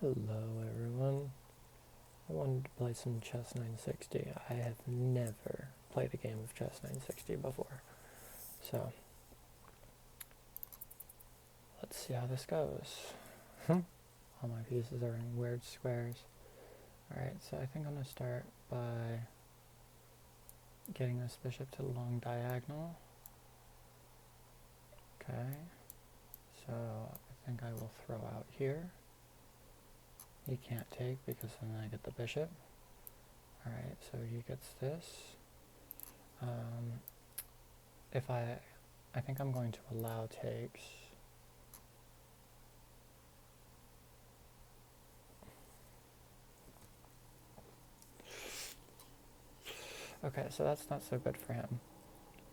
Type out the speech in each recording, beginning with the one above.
Hello everyone. I wanted to play some Chess 960. I have never played a game of Chess 960 before. So, let's see how this goes. All my pieces are in weird squares. Alright, so I think I'm going to start by getting this bishop to the long diagonal. Okay, so I think I will throw out here. He can't take because then I get the bishop. Alright, so he gets this. If I think I'm going to allow takes. Okay, so that's not so good for him.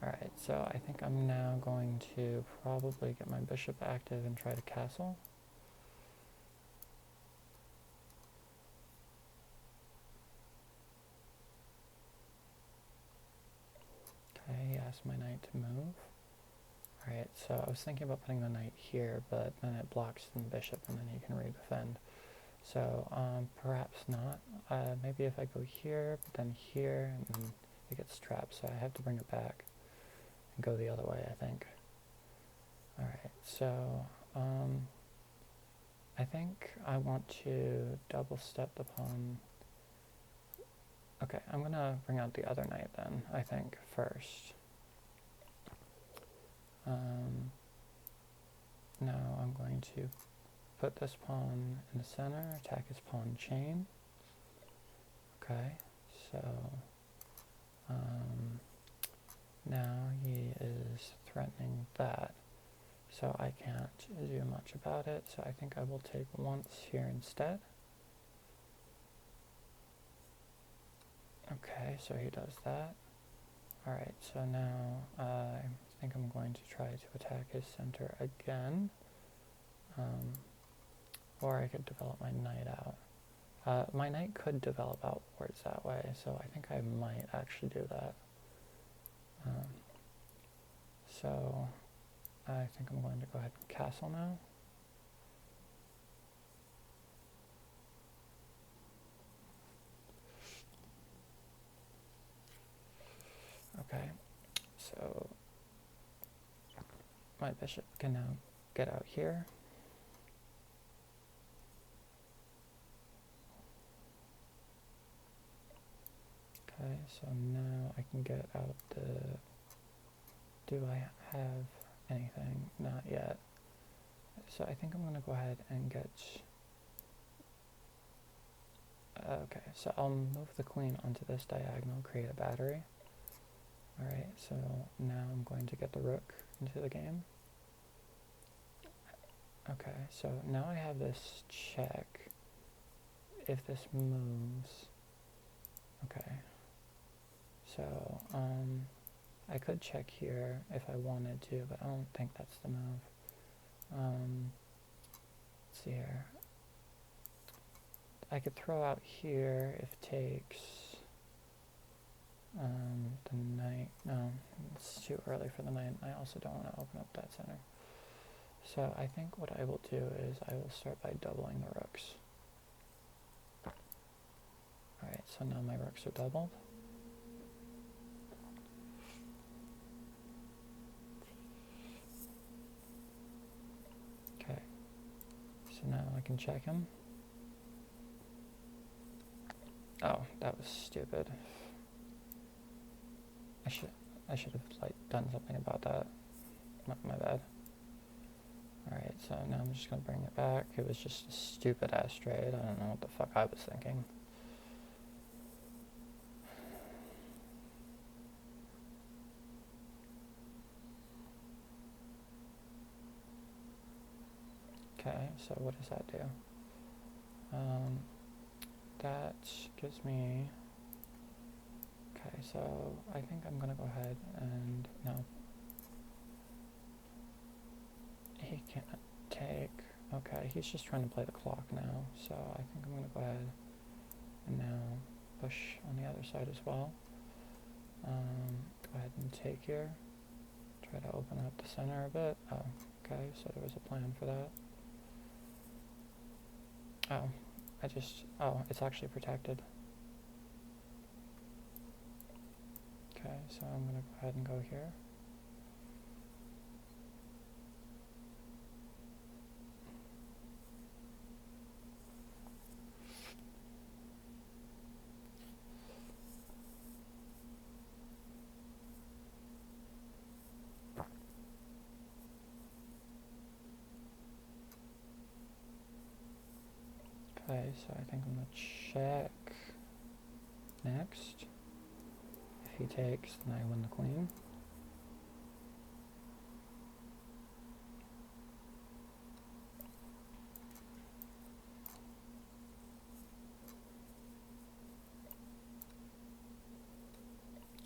Alright, so I think I'm now going to probably get my bishop active and try to castle. Okay, he asked my knight to move. Alright, so I was thinking about putting the knight here, but then it blocks the bishop and then he can redefend. So, perhaps not. Maybe if I go here, but then here, and then it gets trapped, so I have to bring it back and go the other way, I think. Alright, so, I think I want to double step the pawn. Okay, I'm gonna bring out the other knight then, I think, first. Now I'm going to put this pawn in the center, attack his pawn chain. Okay, so now he is threatening that, so I can't do much about it, so I think I will take once here instead. Okay, so he does that. Alright, so now I think I'm going to try to attack his center again. Or I could develop my knight out. My knight could develop outwards that way, so I think I might actually do that. So I think I'm going to go ahead and castle now. Okay, so my bishop can now get out here. Okay, so now I can get out the... Do I have anything? Not yet. So I think I'm going to go ahead and get... Okay, so I'll move the queen onto this diagonal, create a battery. Alright, so now I'm going to get the rook into the game. Okay, so now I have this check. If this moves... Okay. So, I could check here if I wanted to, but I don't think that's the move. Let's see here. I could throw out here if takes. The knight. No, it's too early for the knight. I also don't want to open up that center. So I think what I will do is I will start by doubling the rooks. Alright, so now my rooks are doubled. Okay, so now I can check him. Oh, that was stupid. I should have like done something about that. My bad. Alright, so now I'm just gonna bring it back. It was just a stupid ass trade. I don't know what the fuck I was thinking. Okay, so what does that do? That gives me... Okay, so I think I'm gonna go ahead and... No. He can't take... Okay, he's just trying to play the clock now, so I think I'm gonna go ahead and now push on the other side as well. Go ahead and take here. Try to open up the center a bit. Oh, okay, so there was a plan for that. Oh, oh, it's actually protected. Okay, so I'm gonna go ahead and go here. Okay, so I think I'm gonna check next. If he takes, then I win the queen.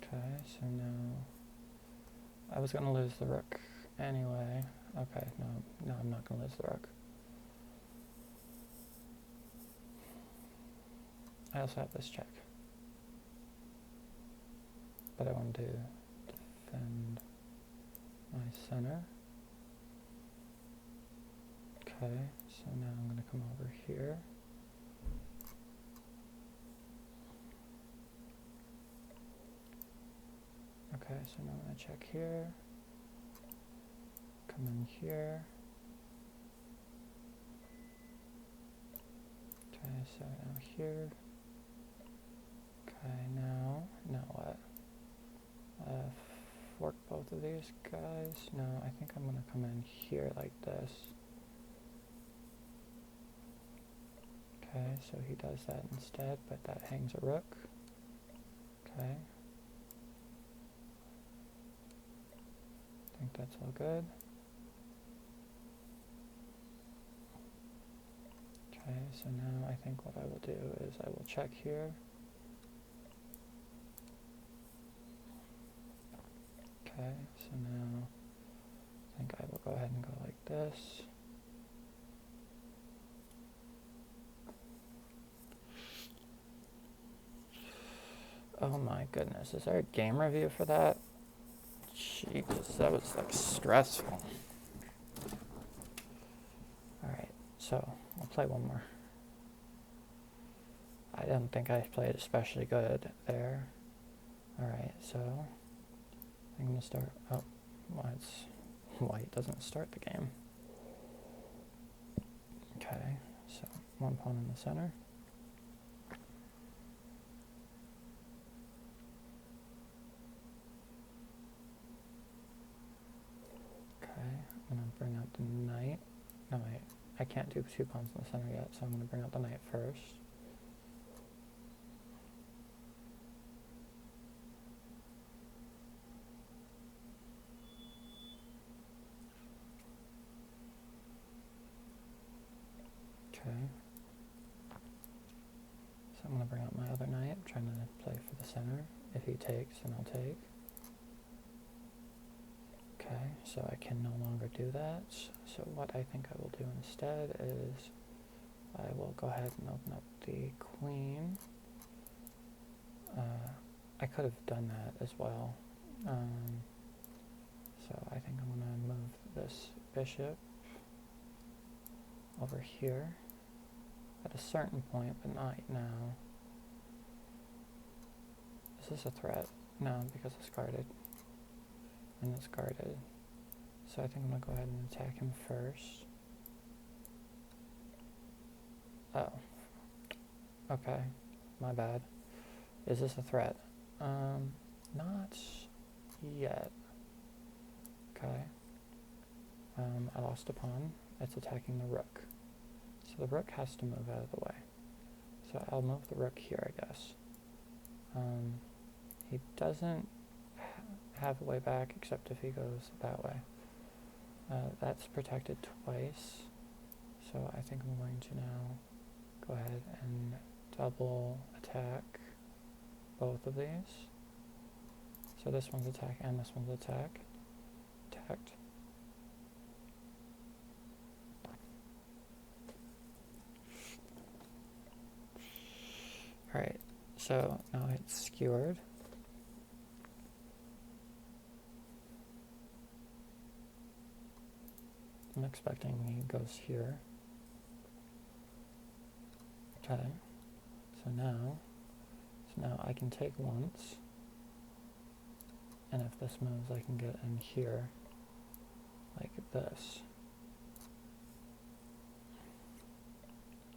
Okay, so now I was gonna lose the rook anyway. Okay, no, I'm not gonna lose the rook. I also have this check, but I want to defend my center. Okay, so now I'm gonna come over here. Okay, so now I'm gonna check here. Come in here. Okay, so now here. Okay, now what? Fork both of these guys. No, I think I'm gonna come in here like this. Okay, so he does that instead, but that hangs a rook. Okay. I think that's all good. Okay, so now I think what I will do is I will check here. Okay, so now I think I will go ahead and go like this. Oh my goodness, is there a game review for that? Jeez, that was like stressful. Alright, so I'll play one more. I don't think I played especially good there. Alright, so I'm going to start. Oh, well, white doesn't start the game. Okay, so one pawn in the center. Okay, I'm going to bring out the knight. No, wait, I can't do 2 pawns in the center yet, so I'm going to bring out the knight first. Okay. So I'm going to bring out my other knight. I'm trying to play for the center. If he takes, then I'll take. Okay, so I can no longer do that. So what I think I will do instead is I will go ahead and open up the queen. I could have done that as well. So I think I'm going to move this bishop over here at a certain point, but not now. Is this a threat? No, because it's guarded. And it's guarded. So I think I'm going to go ahead and attack him first. Oh. Okay. My bad. Is this a threat? Not yet. Okay. I lost a pawn. It's attacking the rook. So the rook has to move out of the way. So I'll move the rook here, I guess. He doesn't have a way back except if he goes that way. That's protected twice. So I think I'm going to now go ahead and double attack both of these. So this one's attack and this one's attack. Attacked. Alright, so now it's skewered. I'm expecting he goes here. Okay, so now I can take once, and if this moves, I can get in here like this.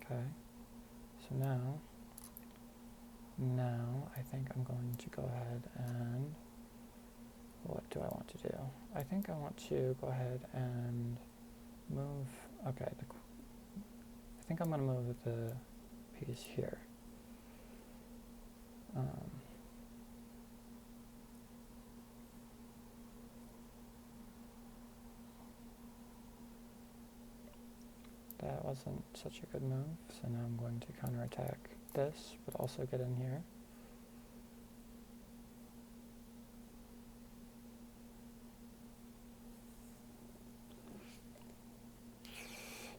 Okay, so now I think I'm going to go ahead and, what do I want to do? I think I want to go ahead and move, okay, I think I'm going to move the piece here. That wasn't such a good move, so now I'm going to counterattack this, but also get in here.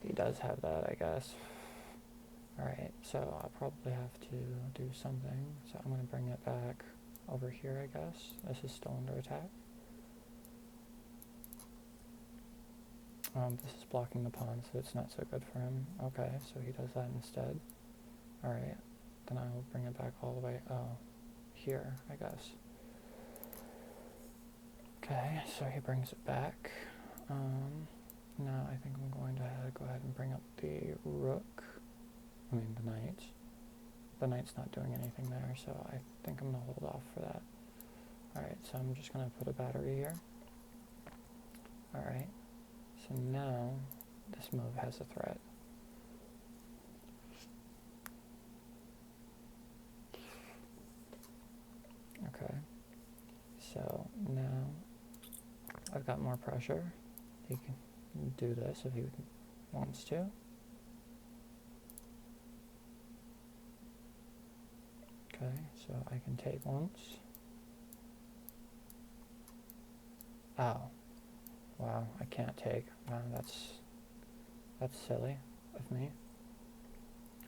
He does have that, I guess. Alright, so I'll probably have to do something. So I'm going to bring it back over here, I guess. This is still under attack. This is blocking the pawn, so it's not so good for him. Okay, so he does that instead. Alright, then I will bring it back all the way, here, I guess. Okay, so he brings it back. Now I think I'm going to go ahead and bring up the rook. I mean the knight. The knight's not doing anything there, so I think I'm going to hold off for that. Alright, so I'm just going to put a battery here. Alright, so now this move has a threat. Okay, so now I've got more pressure. He can do this if he wants to. Okay, so I can take once. Oh, wow, I can't take. Wow, that's silly of me.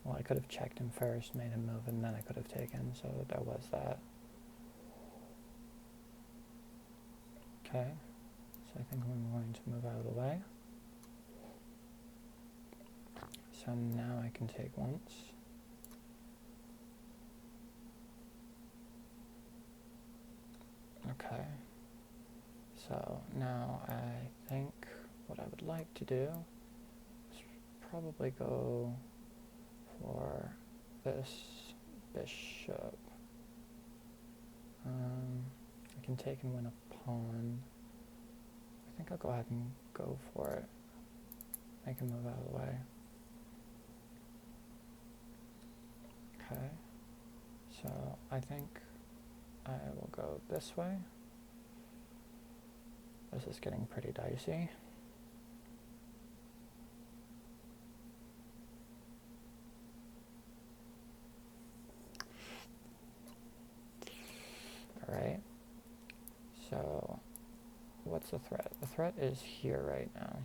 Well, I could have checked him first, made him move, and then I could have taken, so there was that. Okay, so I think I'm going to move out of the way. So now I can take once. Okay, so now I think what I would like to do is probably go for this bishop. I can take and win a pawn. I think I'll go ahead and go for it. Make him move out of the way. Okay, so I think I will go this way. This is getting pretty dicey. Alright, so what's the threat? The threat is here right now.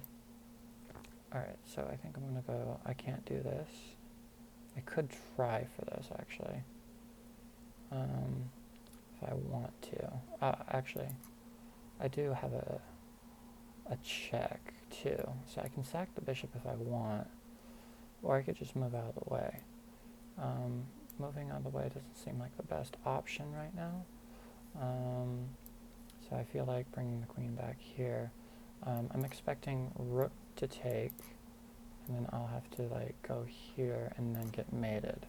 Alright, so I think I'm going to go, I can't do this. I could try for this, actually. If I want to. Actually, I do have a check, too. So I can sack the bishop if I want. Or I could just move out of the way. Moving out of the way doesn't seem like the best option right now. So I feel like bringing the queen back here. I'm expecting rook to take, and then I'll have to like go here and then get mated.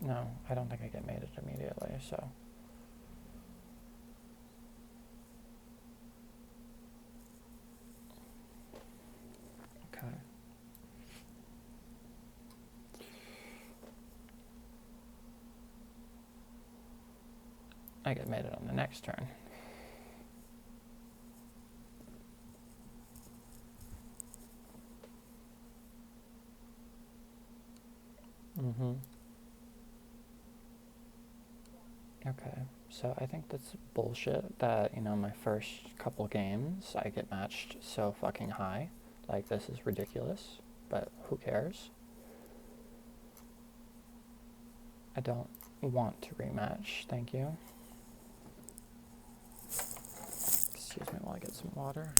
No, I don't think I get mated immediately, so. Okay. I get mated on the next turn. Okay, so I think that's bullshit that, you know, my first couple games I get matched so fucking high. Like, this is ridiculous, but who cares? I don't want to rematch, thank you. Excuse me while I get some water.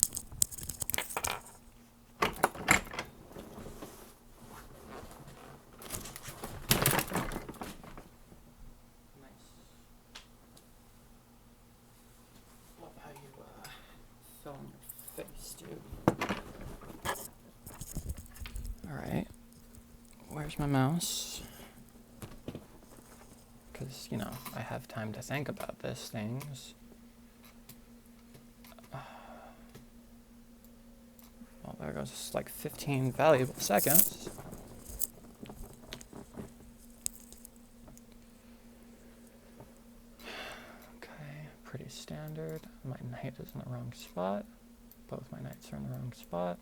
Where's my mouse? Because, you know, I have time to think about these things. Well, there goes like 15 valuable seconds. Okay, pretty standard. My knight is in the wrong spot. Both my knights are in the wrong spot.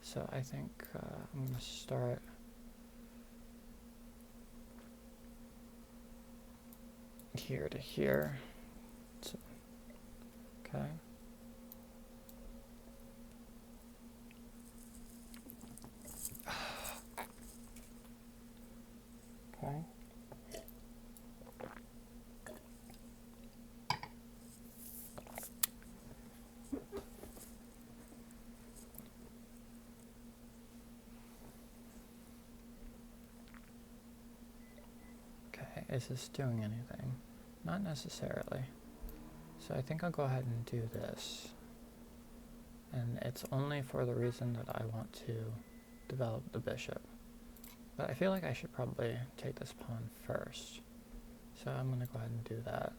So I think I'm going to start here to here. So, okay. Okay. Okay, is this doing anything? Not necessarily. So I think I'll go ahead and do this. And it's only for the reason that I want to develop the bishop. But I feel like I should probably take this pawn first. So I'm going to go ahead and do that.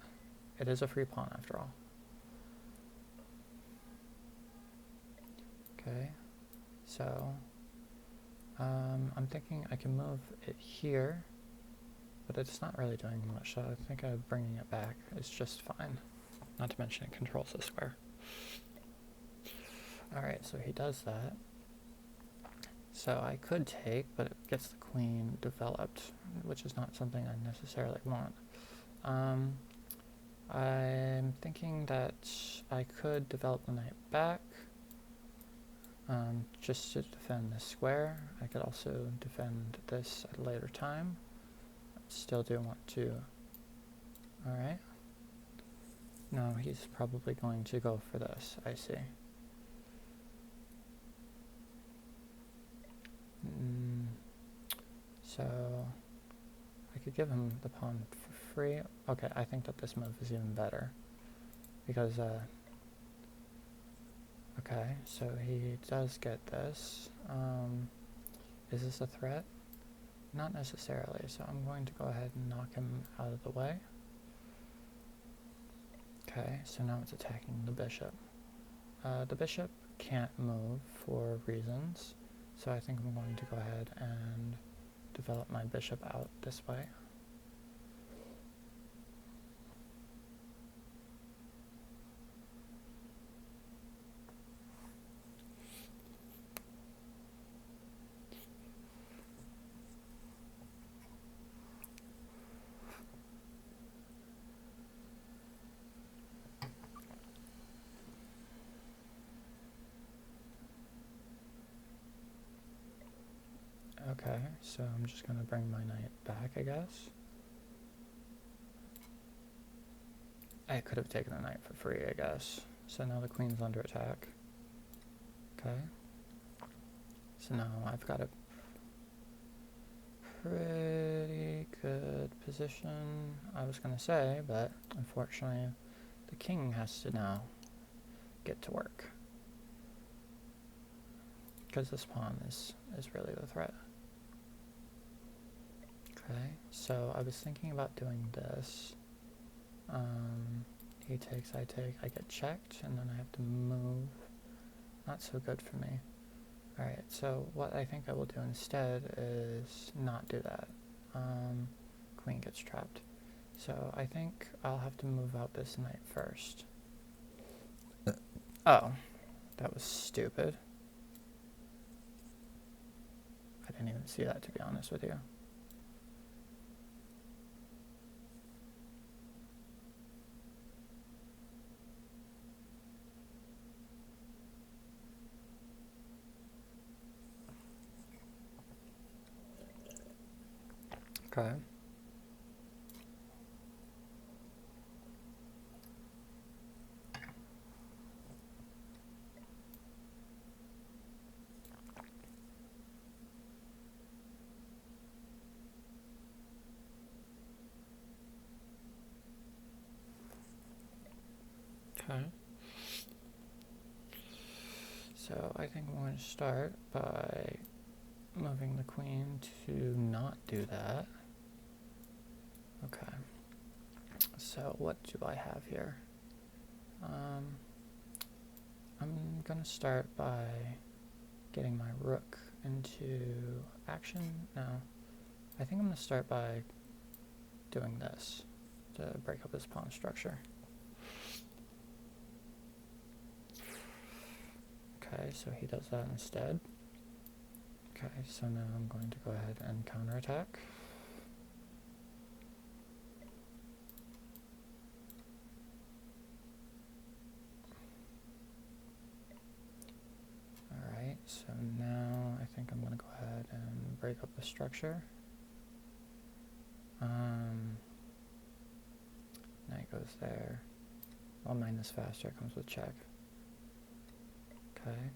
It is a free pawn after all. Okay, so I'm thinking I can move it here, but it's not really doing much, so I think bringing it back is just fine. Not to mention it controls the square. Alright, so he does that. So I could take, but it gets the queen developed, which is not something I necessarily want. I'm thinking that I could develop the knight back, just to defend this square. I could also defend this at a later time. Still do want to. Alright. No, he's probably going to go for this, I see. So I could give him the pawn for free. Okay, I think that this move is even better. Because, okay, so he does get this. Is this a threat? Not necessarily, so I'm going to go ahead and knock him out of the way. Okay, so now it's attacking the bishop. The bishop can't move for reasons, so I think I'm going to go ahead and develop my bishop out this way. Okay, so I'm just going to bring my knight back, I guess. I could have taken the knight for free, I guess. So now the queen's under attack. Okay. So now I've got a pretty good position, I was going to say, but unfortunately the king has to now get to work. Because this pawn is really the threat. Okay, so I was thinking about doing this. He takes, I take, I get checked, and then I have to move. Not so good for me. Alright, so what I think I will do instead is not do that. Queen gets trapped. So I think I'll have to move out this knight first. Oh, that was stupid. I didn't even see that, to be honest with you. Okay. Okay. So I think I'm going to start by moving the queen to not do that. Okay. So what do I have here? I'm gonna start by getting my rook into action. No, I think I'm gonna start by doing this to break up his pawn structure. Okay, so he does that instead. Okay, so now I'm going to go ahead and counterattack. Alright, so now I think I'm going to go ahead and break up the structure. Knight goes there. Well, mine is faster, comes with check. Okay,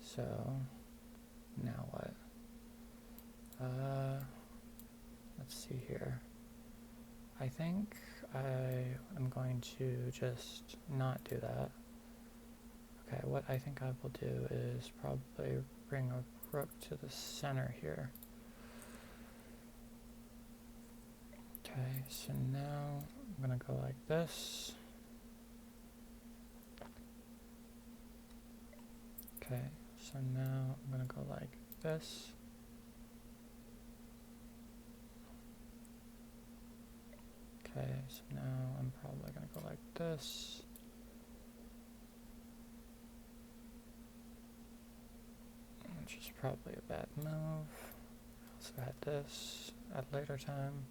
so now what? Let's see here. I think I am going to just not do that. Okay, what I think I will do is probably bring a rook to the center here. Okay, so now I'm going to go like this. Okay, so now I'm going to go like this. Okay, so now I'm probably going to go like this. Which is probably a bad move. I also had this at a later time.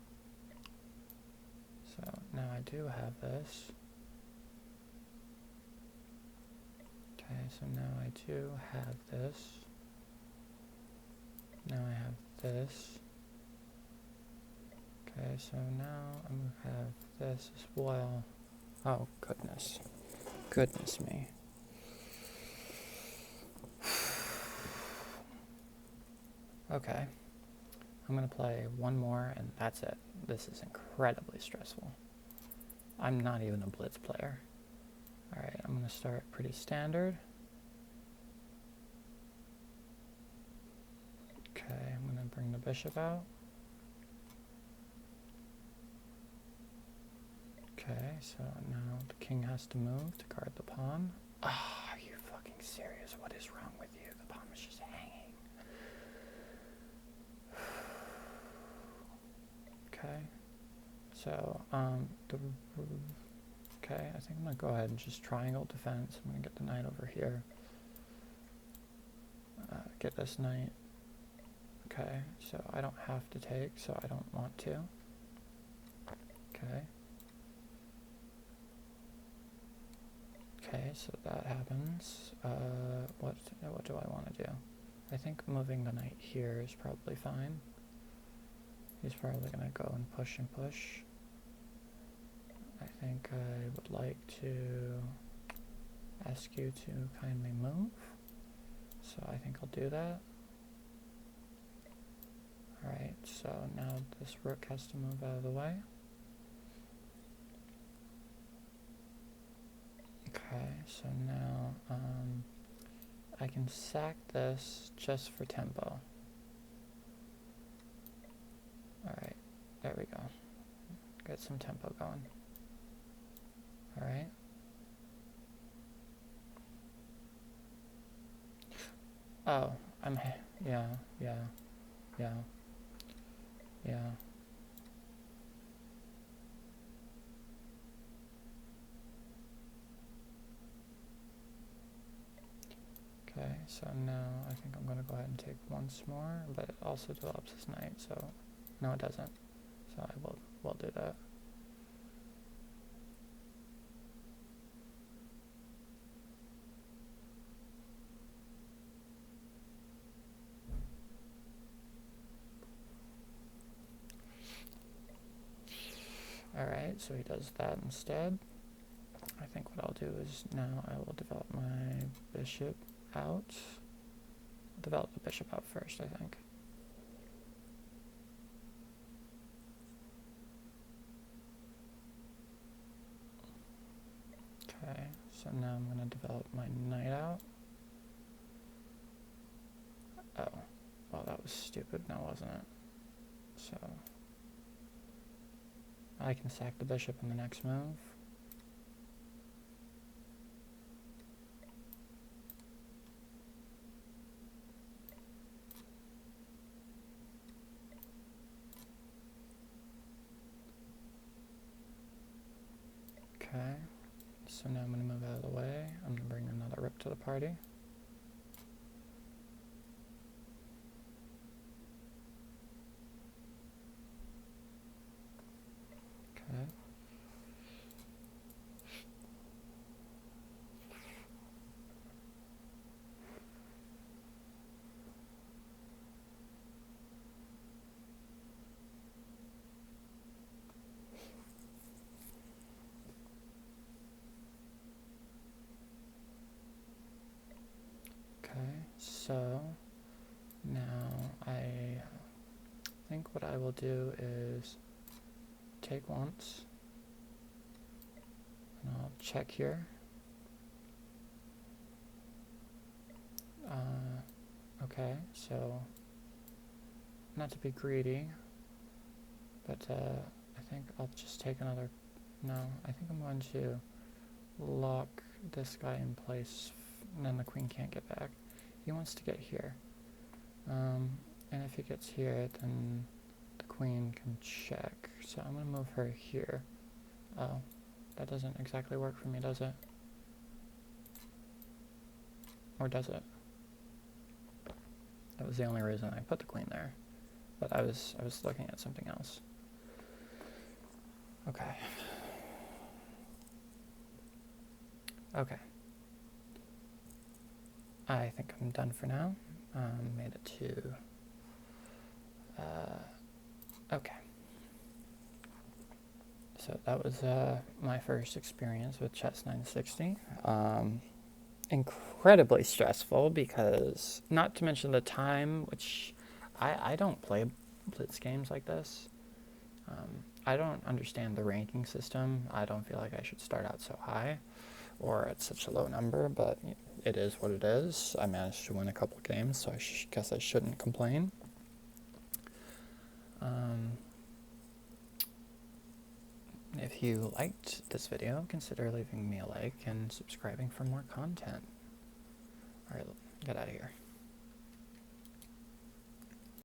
So now I do have this. Okay, so now I do have this. Now I have this. Okay, so now I'm going to have this as well. Oh, goodness. Goodness me. Okay. I'm going to play one more and that's it. This is incredibly stressful. I'm not even a blitz player. Alright, I'm going to start pretty standard. Okay, I'm going to bring the bishop out. Okay, so now the king has to move to guard the pawn. Ah, are you fucking serious? What is wrong with you? The pawn was just hanging. Okay, so okay, I think I'm gonna go ahead and just triangle defense. I'm gonna get the knight over here. Get this knight. Okay, so I don't have to take, so I don't want to. Okay. Okay, so that happens. What do I want to do? I think moving the knight here is probably fine. He's probably going to go and push and push. I think I would like to ask you to kindly move. So I think I'll do that. Alright, so now this rook has to move out of the way. Okay, so now I can sack this just for tempo. Alright, there we go. Get some tempo going. Alright. Oh, yeah. Okay, so now I think I'm going to go ahead and take once more, but it also develops this knight, so no it doesn't. So I will do that. Alright, so he does that instead. I think what I'll do is now I will develop my bishop out. I'll develop the bishop out first, I think. Okay, so now I'm going to develop my knight out. Oh, Well, that was stupid, now wasn't it? So I can sack the bishop in the next move. Okay, so now I'm going to move out of the way. I'm going to bring another rook to the party. Okay. Okay, so now I think what I will do is take once, and I'll check here. Okay, so not to be greedy, but I think I'll just take another. No, I think I'm going to lock this guy in place, and then the queen can't get back. He wants to get here, and if he gets here, then the queen can check. So I'm going to move her here. Oh, that doesn't exactly work for me, does it? Or does it? That was the only reason I put the queen there, but I was looking at something else. Okay. Okay. I think I'm done for now. Made it to... okay. So that was my first experience with Chess 960. Incredibly stressful because, not to mention the time, which I don't play blitz games like this. I don't understand the ranking system. I don't feel like I should start out so high or at such a low number, but it is what it is. I managed to win a couple games, so I guess I shouldn't complain. If you liked this video, consider leaving me a like and subscribing for more content. Alright, get out of here.